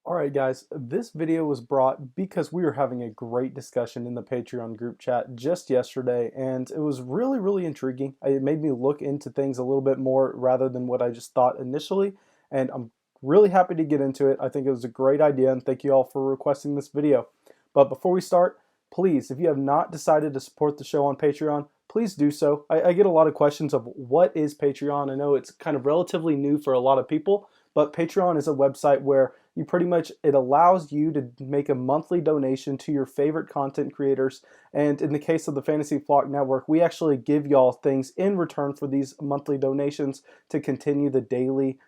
Alright guys, this video was brought because we were having a great discussion in the Patreon group chat just yesterday, and it was really intriguing. It made me look into things a little bit more rather than what I just thought initially, and I'm really happy to get into it. I think it was a great idea, and thank you all for requesting this video. But before we start, please, if you have not decided to support the show on Patreon, please do so. I get a lot of questions of what is Patreon. I know it's kind of relatively new for a lot of people, but Patreon is a website where it allows you to make a monthly donation to your favorite content creators. And in the case of the Fantasy Flock Network, we actually give y'all things in return for these monthly donations to continue the daily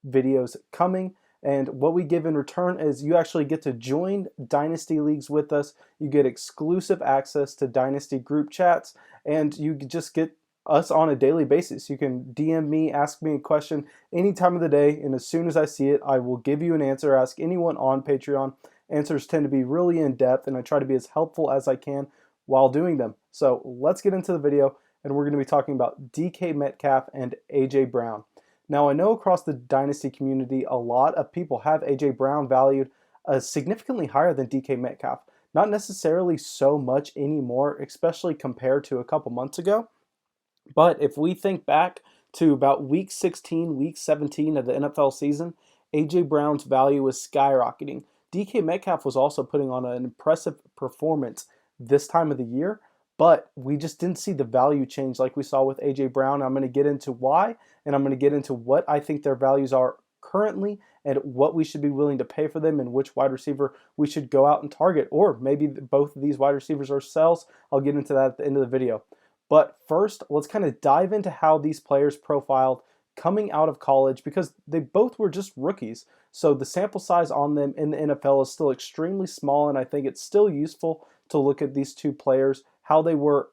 videos coming. And what we give in return is you actually get to join Dynasty leagues with us. You get exclusive access to Dynasty group chats, and you just get us on a daily basis. You can DM me, ask me a question any time of the day, and as soon as I see it, I will give you an answer. Ask anyone on Patreon. Answers tend to be really in-depth, and I try to be as helpful as I can while doing them. So let's get into the video, and we're going to be talking about DK Metcalf and AJ Brown. Now, I know across the Dynasty community, a lot of people have AJ Brown valued significantly higher than DK Metcalf. Not necessarily so much anymore, especially compared to a couple months ago. But if we think back to about week 16, week 17 of the NFL season, A.J. Brown's value was skyrocketing. DK Metcalf was also putting on an impressive performance this time of the year, but we just didn't see the value change like we saw with A.J. Brown. I'm going to get into why, and I'm going to get into what I think their values are currently and what we should be willing to pay for them and which wide receiver we should go out and target, or maybe both of these wide receivers ourselves. I'll get into that at the end of the video. But first, let's kind of dive into how these players profiled coming out of college, because they both were just rookies. So the sample size on them in the NFL is still extremely small, and I think it's still useful to look at these two players, how they were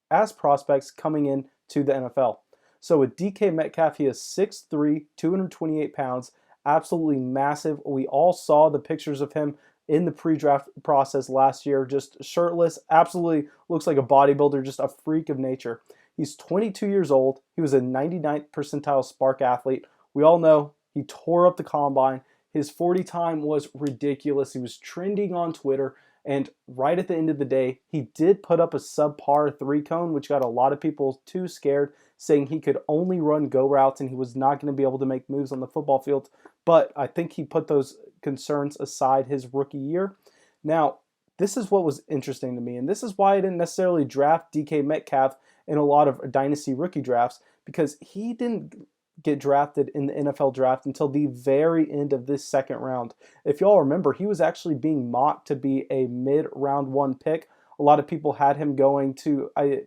as prospects coming into the NFL. So with DK Metcalf, he is 6'3", 228 pounds, absolutely massive. We all saw the pictures of him in the pre-draft process last year, just shirtless, absolutely looks like a bodybuilder, just a freak of nature. He's 22 years old. He was a 99th percentile Spark athlete. We all know he tore up the combine. His 40 time was ridiculous. He was trending on Twitter, and right at the end of the day, he did put up a subpar 3-cone, which got a lot of people too scared, saying he could only run go routes and he was not going to be able to make moves on the football field. But I think he put those concerns aside his rookie year. Now, this is what was interesting to me, and this is why I didn't necessarily draft DK Metcalf in a lot of Dynasty rookie drafts, because he didn't get drafted in the NFL draft until the very end of this second round. If y'all remember, he was actually being mocked to be a mid-round 1 pick. A lot of people had him going to, I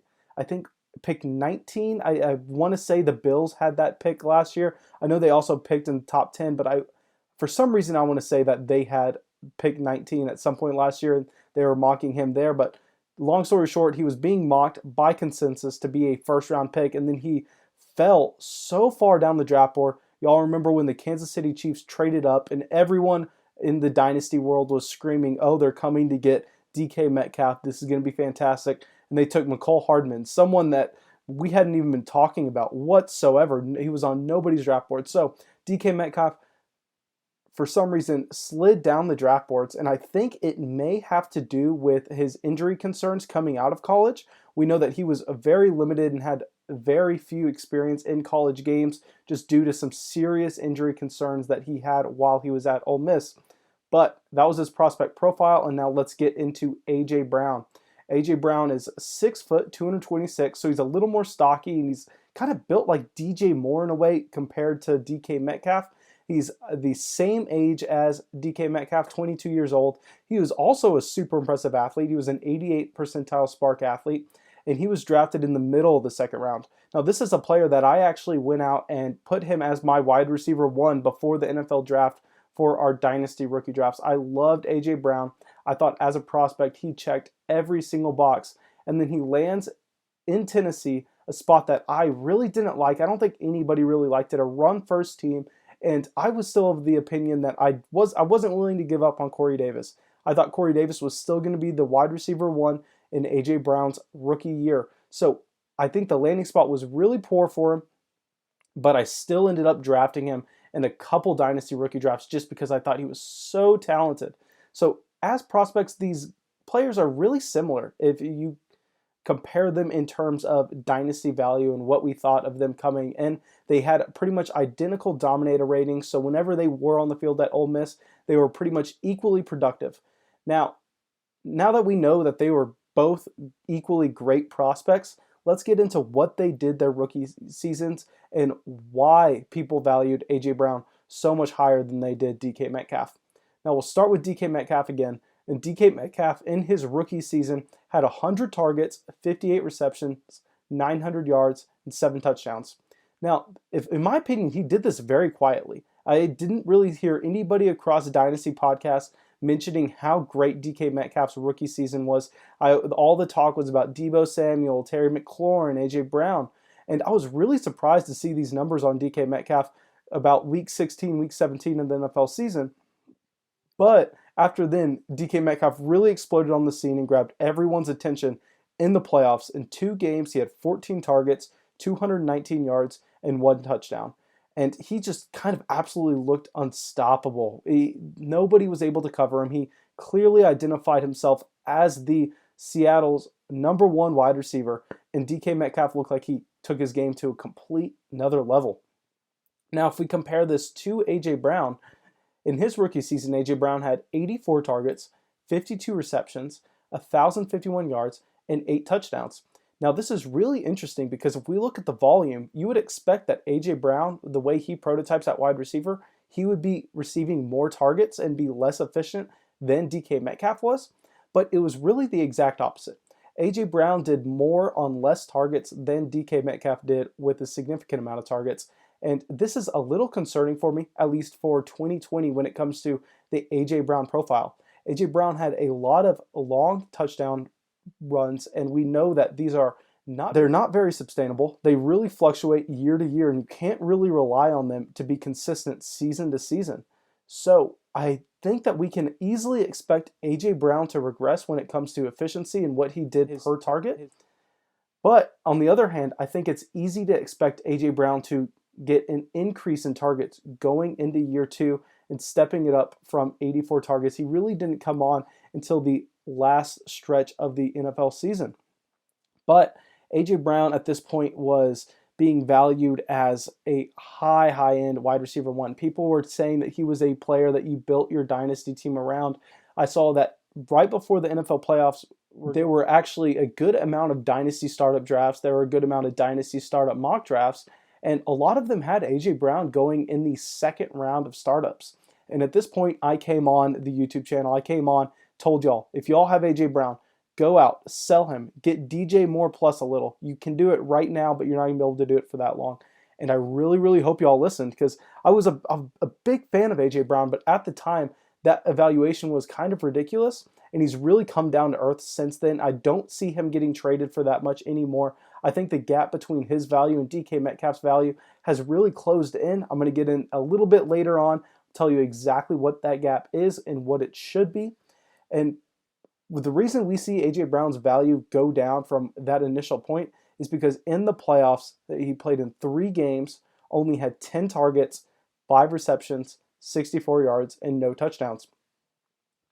think, pick 19. I want to say the Bills had that pick last year. I know they also picked in the top 10, but for some reason I want to say that they had picked 19 at some point last year, and they were mocking him there. But long story short, he was being mocked by consensus to be a first-round pick, and then he fell so far down the draft board. Y'all remember when the Kansas City Chiefs traded up and everyone in the Dynasty world was screaming, oh, they're coming to get DK Metcalf. This is going to be fantastic. And they took McCole Hardman, someone that we hadn't even been talking about whatsoever. He was on nobody's draft board. So DK Metcalf, for some reason, slid down the draft boards, and I think it may have to do with his injury concerns coming out of college. We know that he was very limited and had very few experience in college games just due to some serious injury concerns that he had while he was at Ole Miss. But that was his prospect profile, and now let's get into A.J. Brown. A.J. Brown is 6 foot, 226, so he's a little more stocky, and he's kind of built like DJ Moore in a way compared to DK Metcalf. He's the same age as DK Metcalf, 22 years old. He was also a super impressive athlete. He was an 88th percentile Spark athlete, and he was drafted in the middle of the second round. Now, this is a player that I actually went out and put him as my wide receiver 1 before the NFL draft for our Dynasty rookie drafts. I loved A.J. Brown. I thought as a prospect, he checked every single box. And then he lands in Tennessee, a spot that I really didn't like. I don't think anybody really liked it, a run-first team. And I was still of the opinion that I wasn't willing to give up on Corey Davis. I thought Corey Davis was still going to be the wide receiver 1 in A.J. Brown's rookie year. So I think the landing spot was really poor for him, but I still ended up drafting him in a couple Dynasty rookie drafts just because I thought he was so talented. So as prospects, these players are really similar if you compare them in terms of dynasty value and what we thought of them coming in. They had pretty much identical dominator ratings, so whenever they were on the field at Ole Miss, they were pretty much equally productive. Now that we know that they were both equally great prospects, let's get into what they did their rookie seasons and why people valued A.J. Brown so much higher than they did DK Metcalf. Now we'll start with DK Metcalf again. And DK Metcalf in his rookie season had 100 targets, 58 receptions, 900 yards, and 7 touchdowns. Now, in my opinion, he did this very quietly. I didn't really hear anybody across Dynasty podcasts mentioning how great DK Metcalf's rookie season was. All the talk was about Deebo Samuel, Terry McLaurin, A.J. Brown, and I was really surprised to see these numbers on DK Metcalf about week 16, week 17 of the NFL season. But after then, DK Metcalf really exploded on the scene and grabbed everyone's attention in the playoffs. In 2 games, he had 14 targets, 219 yards, and 1 touchdown. And he just kind of absolutely looked unstoppable. Nobody was able to cover him. He clearly identified himself as the Seattle's number 1 wide receiver. And DK Metcalf looked like he took his game to a complete another level. Now, if we compare this to A.J. Brown, in his rookie season, A.J. Brown had 84 targets, 52 receptions, 1,051 yards, and 8 touchdowns. Now, this is really interesting because if we look at the volume, you would expect that A.J. Brown, the way he prototypes at wide receiver, he would be receiving more targets and be less efficient than DK Metcalf was, but it was really the exact opposite. A.J. Brown did more on less targets than DK Metcalf did with a significant amount of targets. And this is a little concerning for me, at least for 2020 when it comes to the A.J. Brown profile. A.J. Brown had a lot of long touchdown runs, and we know that they're not very sustainable. They really fluctuate year to year, and you can't really rely on them to be consistent season to season. So I think that we can easily expect A.J. Brown to regress when it comes to efficiency and what he did per target. But on the other hand, I think it's easy to expect A.J. Brown to get an increase in targets going into year 2 and stepping it up from 84 targets. He really didn't come on until the last stretch of the NFL season. But A.J. Brown at this point was being valued as a high-end wide receiver 1. People were saying that he was a player that you built your dynasty team around. I saw that right before the NFL playoffs, there were actually a good amount of dynasty startup drafts. There were a good amount of dynasty startup mock drafts. And a lot of them had A.J. Brown going in the second round of startups. And at this point, I came on the YouTube channel. Told y'all, if y'all have A.J. Brown, go out, sell him, get DJ Moore plus a little. You can do it right now, but you're not going to be able to do it for that long. And I really, really hope y'all listened because I was a big fan of A.J. Brown, but at the time, that evaluation was kind of ridiculous. And he's really come down to earth since then. I don't see him getting traded for that much anymore. I think the gap between his value and DK Metcalf's value has really closed in. I'm going to get in a little bit later on, tell you exactly what that gap is and what it should be. And the reason we see A.J. Brown's value go down from that initial point is because in the playoffs, he played in 3 games, only had 10 targets, 5 receptions, 64 yards, and no touchdowns.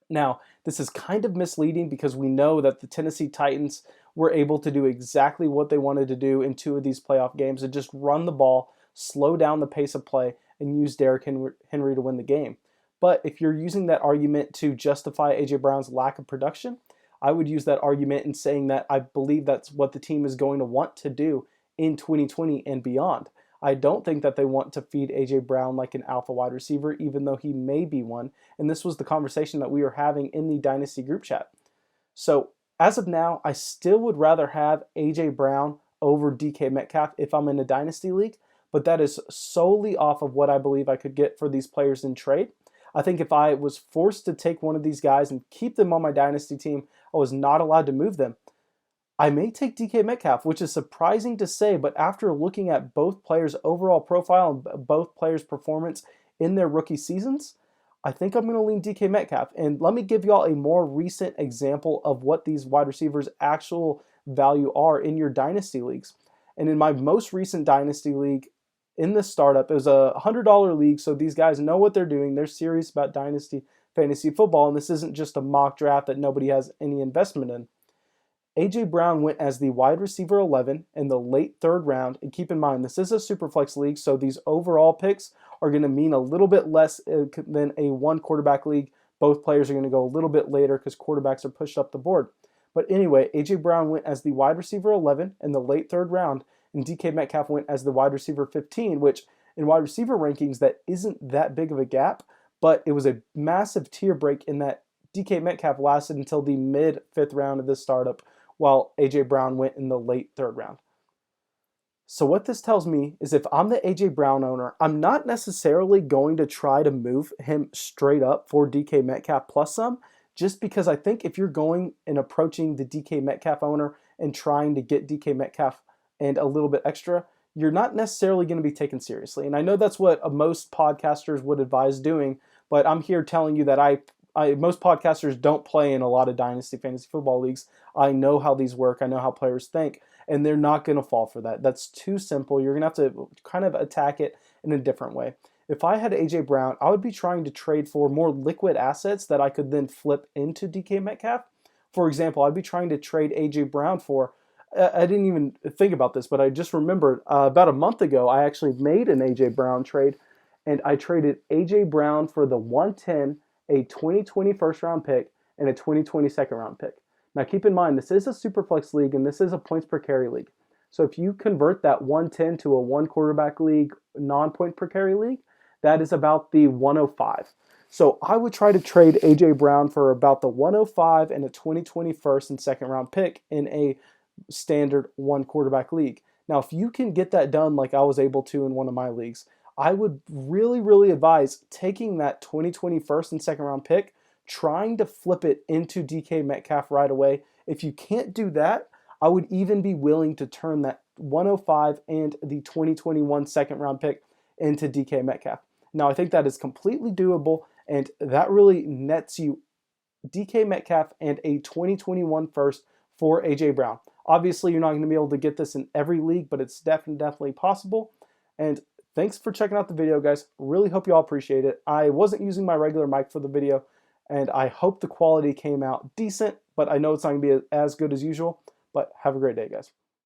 Now, this is kind of misleading because we know that the Tennessee Titans were able to do exactly what they wanted to do in 2 of these playoff games and just run the ball, slow down the pace of play, and use Derrick Henry to win the game. But if you're using that argument to justify A.J. Brown's lack of production, I would use that argument in saying that I believe that's what the team is going to want to do in 2020 and beyond. I don't think that they want to feed A.J. Brown like an alpha wide receiver, even though he may be one. And this was the conversation that we were having in the Dynasty group chat. So as of now, I still would rather have A.J. Brown over DK Metcalf if I'm in a Dynasty league, but that is solely off of what I believe I could get for these players in trade. I think if I was forced to take one of these guys and keep them on my Dynasty team, I was not allowed to move them. I may take DK Metcalf, which is surprising to say, but after looking at both players' overall profile and both players' performance in their rookie seasons, I think I'm going to lean DK Metcalf. And let me give y'all a more recent example of what these wide receivers' actual value are in your Dynasty leagues. And in my most recent Dynasty league, in this startup. It was a $100 league, so these guys know what they're doing. They're serious about Dynasty fantasy football, and this isn't just a mock draft that nobody has any investment in. A.J. Brown went as the wide receiver 11 in the late third round. And keep in mind, this is a superflex league, so these overall picks are going to mean a little bit less than a one quarterback league. Both players are going to go a little bit later because quarterbacks are pushed up the board. But anyway, A.J. Brown went as the wide receiver 11 in the late third round, and DK Metcalf went as the wide receiver 15, which in wide receiver rankings, that isn't that big of a gap, but it was a massive tier break in that DK Metcalf lasted until the mid-fifth round of this startup, while A.J. Brown went in the late third round. So what this tells me is if I'm the A.J. Brown owner, I'm not necessarily going to try to move him straight up for DK Metcalf plus some, just because I think if you're going and approaching the DK Metcalf owner and trying to get DK Metcalf and a little bit extra, you're not necessarily going to be taken seriously. And I know that's what most podcasters would advise doing, but I'm here telling you that most podcasters don't play in a lot of Dynasty fantasy football leagues. I know how these work. I know how players think, and they're not going to fall for that. That's too simple. You're going to have to kind of attack it in a different way. If I had A.J. Brown, I would be trying to trade for more liquid assets that I could then flip into DK Metcalf. For example, I'd be trying to trade A.J. Brown for, I didn't even think about this, but I just remembered about a month ago, I actually made an A.J. Brown trade, and I traded A.J. Brown for the 110, a 2020 first round pick, and a 2020 second round pick. Now keep in mind, this is a superflex league, and this is a points per carry league. So if you convert that 110 to a one quarterback league, non-point per carry league, that is about the 105. So I would try to trade A.J. Brown for about the 105 and a 2020 first and second round pick in a standard one quarterback league. Now, if you can get that done like I was able to in one of my leagues, I would really, really advise taking that 2020 first and second round pick, trying to flip it into DK Metcalf right away. If you can't do that, I would even be willing to turn that 105 and the 2021 second round pick into DK Metcalf. Now, I think that is completely doable, and that really nets you DK Metcalf and a 2021 first for A.J. Brown. Obviously, you're not going to be able to get this in every league, but it's definitely possible. And thanks for checking out the video, guys. Really hope you all appreciate it. I wasn't using my regular mic for the video, and I hope the quality came out decent, but I know it's not going to be as good as usual. But have a great day, guys.